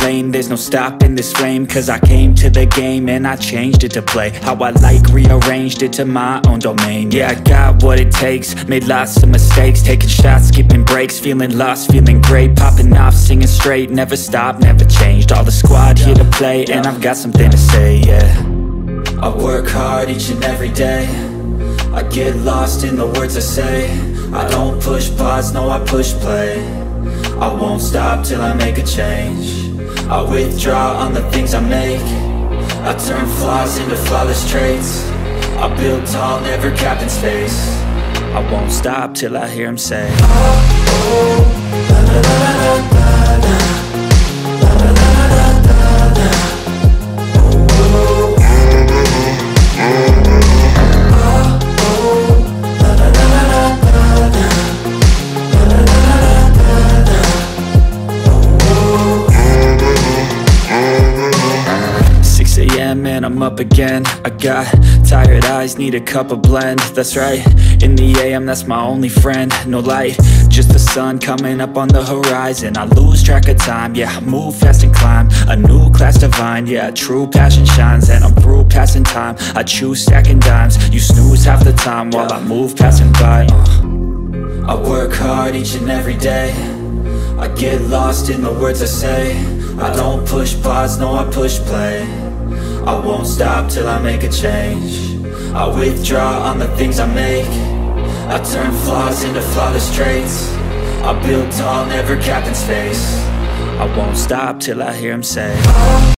lane, there's no stopping this flame. Cause I came to the game and I changed it to play how I like, rearranged it to my own domain. Yeah, I got what it takes, made lots of mistakes, taking shots, skipping breaks, feeling lost, feeling great, popping off, singing straight, never stopped, never changed. All the squad here to play, and I've got something to say, yeah. I work hard each and every day, I get lost in the words I say. I don't push pause, no I push play. I won't stop till I make a change. I withdraw on the things I make. I turn flaws into flawless traits. I build tall, never capped in space. I won't stop till I hear him say, oh, oh, la la la la la la, la la la la la la, oh, oh, la la la la la la, la la la la la la, oh, oh. 6 a.m. and I'm up again. I got tired eyes, need a cup of blend. That's right, in the AM, that's my only friend. No light, just the sun coming up on the horizon. I lose track of time, yeah, I move fast and climb a new class divine, yeah, true passion shines. And I'm through passing time, I choose stacking dimes. You snooze half the time while I move passing by. I work hard each and every day, I get lost in the words I say. I don't push pause, no I push play. I won't stop till I make a change. I withdraw on the things I make. I turn flaws into flawless traits. I build tall, never capped in space. I won't stop till I hear him say, oh.